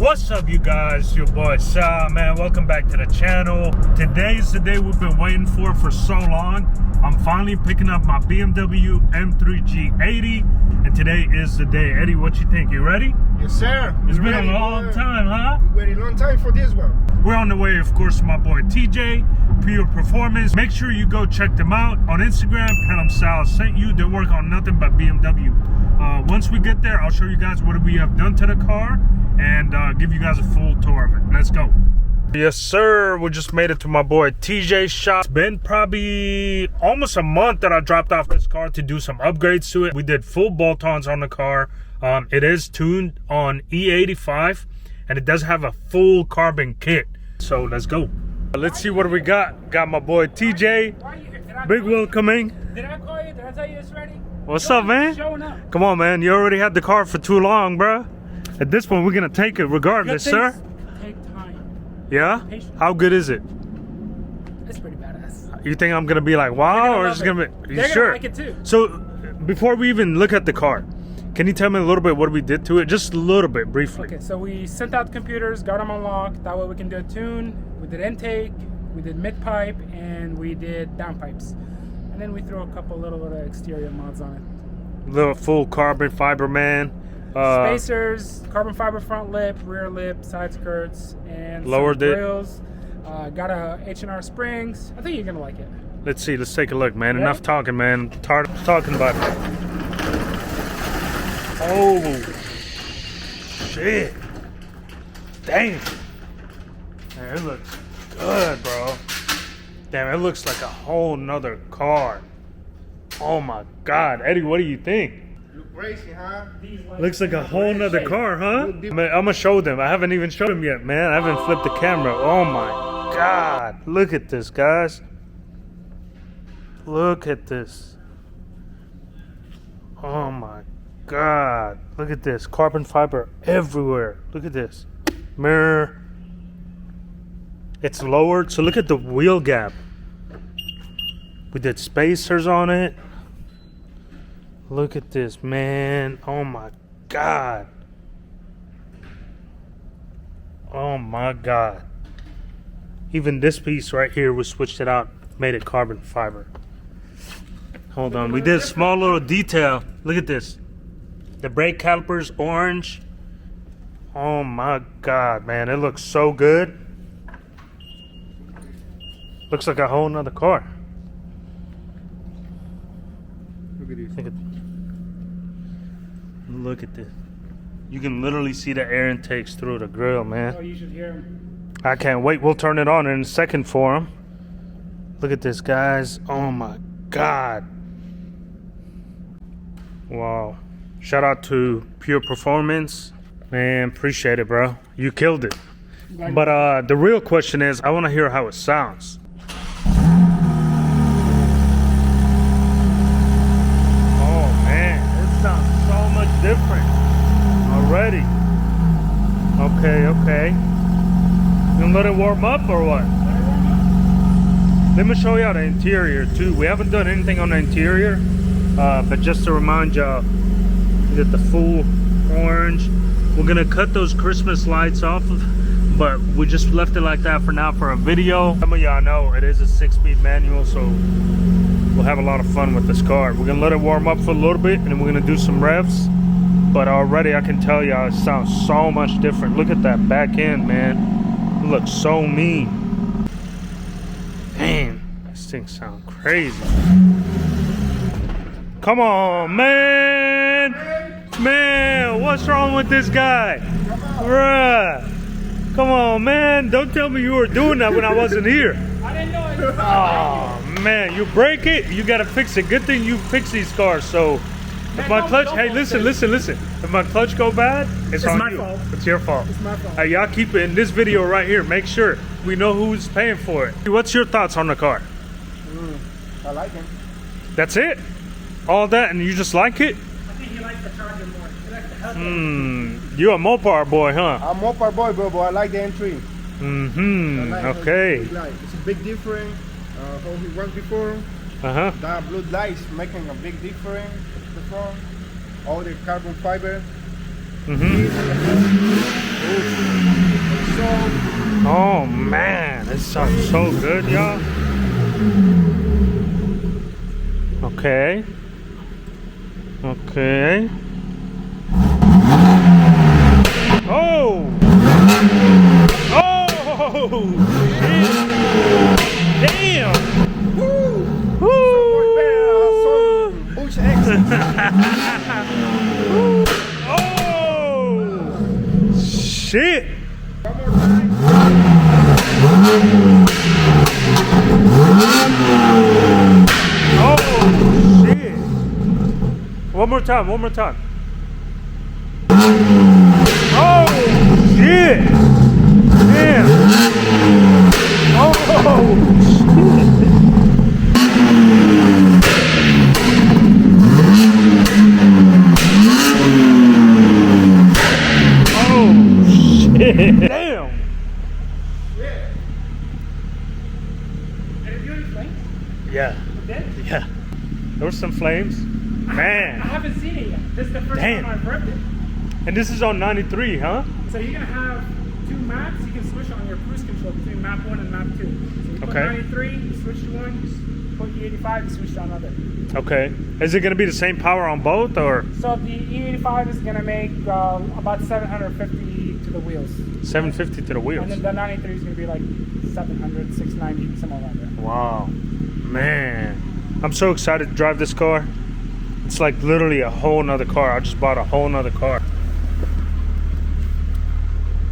What's up, you guys? Your boy Sal, man. Welcome back to the channel. Today's the day we've been waiting for so long. I'm finally picking up my BMW M3 G80, and today is the day. Eddie, what you think? You ready? Yes, sir. It's been a long time, huh? We waited a long time for this one. We're on the way, of course, to my boy TJ, Pure Performance. Make sure you go check them out on Instagram. Tell them Sal sent you. They work on nothing but BMW. Once we get there, I'll show you guys what we have done to the car and give you guys a full tour of it. Let's go. Yes, sir. We just made it to my boy TJ's shop. It's been probably almost a month that I dropped off this car to do some upgrades to it. We did full bolt-ons on the car. It is tuned on E85, and it does have a full carbon kit. So let's go. Let's see what we got. Got my boy TJ. Big welcoming. Did I call you? Did I tell you it's ready? What's up, man? Showing up. Come on, man. You already had the car for too long, bro. At this point, we're gonna take it regardless, sir. Take time. Yeah? Patience. How good is it? It's pretty badass. You think I'm gonna be like, wow, or is it gonna be? They're Sure. gonna like it too. So, before we even look at the car, can you tell me a little bit what we did to it? Just a little bit, briefly. Okay, so we sent out the computers, got them unlocked. That way we can do a tune. We did intake, we did mid pipe, and we did downpipes. And then we threw a couple little exterior mods on it. Little full carbon fiber, man. Spacers, carbon fiber front lip, rear lip, side skirts, and Lowered some it. grills. Got a H&R springs. I think you're gonna like it. Let's see. Let's take a look, man. Ready? Enough talking, man. I'm tired of talking about it. Oh, shit. Dang. Man, it looks good, bro. Damn, it looks like a whole nother car. Oh my God. Eddie, what do you think? Look crazy, huh? Looks like a whole nother car, huh? I'm gonna show them. I haven't even showed them yet, man. I haven't flipped the camera. Oh my God. Look at this, guys. Look at this. Oh my God. Look at this. Carbon fiber everywhere. Look at this. Mirror. It's lowered, so look at the wheel gap. We did spacers on it. Look at this, man. Oh my God. Oh my God. Even this piece right here, we switched it out, made it carbon fiber. Hold on, we did a small little detail. Look at this. The brake calipers, orange. Oh my God, man, it looks so good. Looks like a whole nother car. Look at this. Look at this. You can literally see the air intakes through the grill, man. Oh, you should hear them. I can't wait. We'll turn it on in a second for him. Look at this, guys. Oh my God. Wow. Shout out to Pure Performance. Man, appreciate it, bro. You killed it. But the real question is, I want to hear how it sounds. Oh man, it sounds so much different already. Okay. You gonna let it warm up or what? Let me show y'all the interior too. We haven't done anything on the interior, but just to remind y'all, we got the full orange. We're gonna cut those Christmas lights off of, but we just left it like that for now for a video. Some of y'all know it is a 6-speed manual, so we'll have a lot of fun with this car. We're gonna let it warm up for a little bit, and then we're gonna do some revs. But already I can tell y'all it sounds so much different. Look at that back end, man. It looks so mean. Damn, this thing sounds crazy. Come on, man. Man, what's wrong with this guy? Bruh. Come on, man. Don't tell me you were doing that when I wasn't here. I didn't know it. Oh, man. You break it, you got to fix it. Good thing you fix these cars. So, if my clutch, hey, listen. If my clutch go bad, it's on my you. fault. It's your fault. It's my fault. Hey, y'all keep it in this video right here. Make sure we know who's paying for it. What's your thoughts on the car? I like it. That's it? All that, and you just like it? I think he likes the Charger more. He likes the Hellcat. You a Mopar boy, huh? I'm a Mopar boy, bro, but I like the M3. Okay. It's a big difference. How he was before. That blue lights making a big difference. The front, all the carbon fiber. Mm-hmm. Oh, it's so good, y'all. Okay. Okay. Oh! Oh! Shit. Damn! Woo! Woo! Bush exit. Oh! Shit! One more time. Oh shit! One more time, one more time. Oh shit! Damn! Oh shit! Oh shit! Damn! Did it do any flames? Yeah. It did? Yeah. There were some flames. I Man. haven't seen it yet. This is the first Damn. time I've revved it. And this is on 93, huh? So you're gonna have two maps. You can switch on your cruise control between map 1 and map 2. So you put Okay. 93, you switch to one. You put E85, you switch to another. Okay. Is it going to be the same power on both or So the E85 is gonna make about 750 to the wheels. 750 to the wheels? And then the 93 is gonna be like 700, 690, somewhere around there. Wow. Man. I'm so excited to drive this car. It's like literally a whole nother car. I just bought a whole nother car.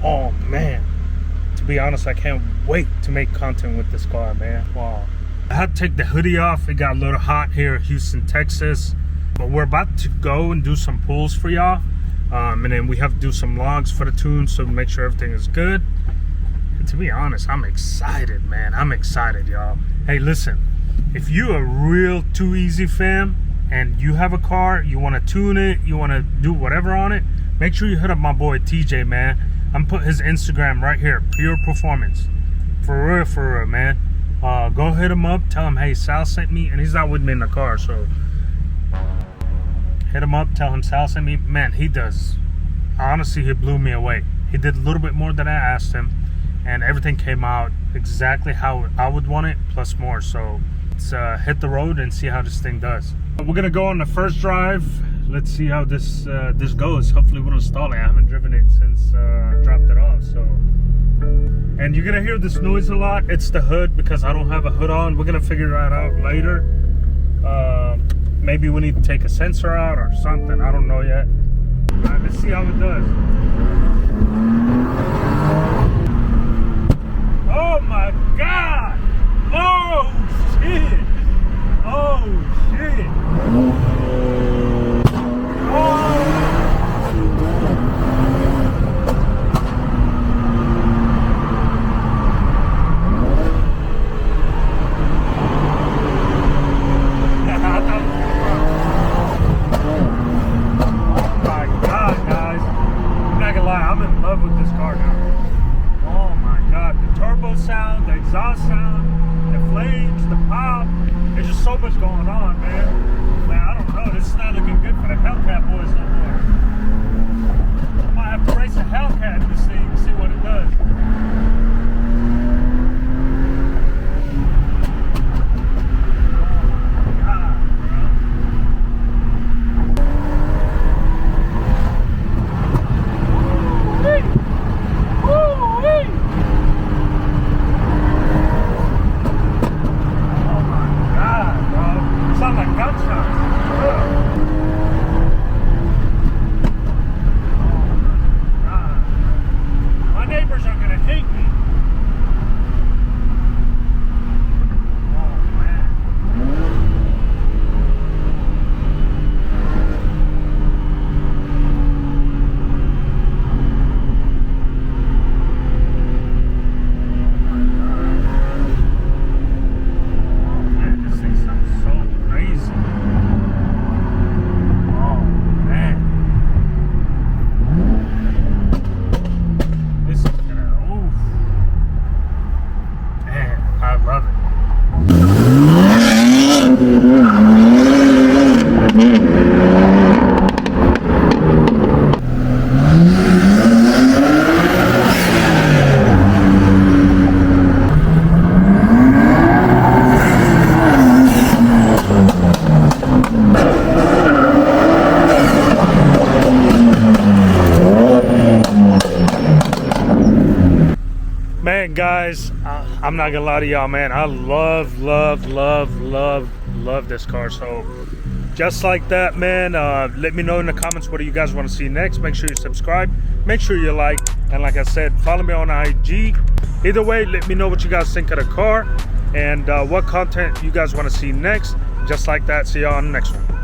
Oh man. To be honest, I can't wait to make content with this car, man. Wow. I had to take the hoodie off. It got a little hot here in Houston, Texas. But we're about to go and do some pulls for y'all. And then we have to do some logs for the tune, so make sure everything is good. And to be honest, I'm excited, man. I'm excited, y'all. Hey, listen. If you a real Too Easy fam and you have a car, you want to tune it, you want to do whatever on it, make sure you hit up my boy TJ, man. I'm putting his Instagram right here, Pure Performance. For real, man. Go hit him up, tell him, hey, Sal sent me, and he's not with me in the car, so hit him up, tell him Sal sent me. Man, he does. Honestly, he blew me away. He did a little bit more than I asked him, and everything came out exactly how I would want it, plus more. So let's hit the road and see how this thing does. We're gonna go on the first drive. Let's see how this goes. Hopefully we'll install it. I haven't driven it since I dropped it off. So, and you're gonna hear this noise a lot. It's the hood because I don't have a hood on. We're gonna figure that out later. Maybe we need to take a sensor out or something. I don't know yet. All right, let's see how it does. Oh my God! Oh shit! Oh shit! Sound, the exhaust sound, the flames, the pop. There's just so much going on, man. Man, I don't know. This is not looking good for the Hellcat boys no more. I might have to race a Hellcat in this thing and see what it does. guys, I'm not gonna lie to y'all, man. I love this car. So just like that, man, let me know in the comments what do you guys want to see next. Make sure you subscribe, make sure you like, and like I said, follow me on IG. Either way, let me know what you guys think of the car and what content you guys want to see next. Just like that, see y'all on the next one.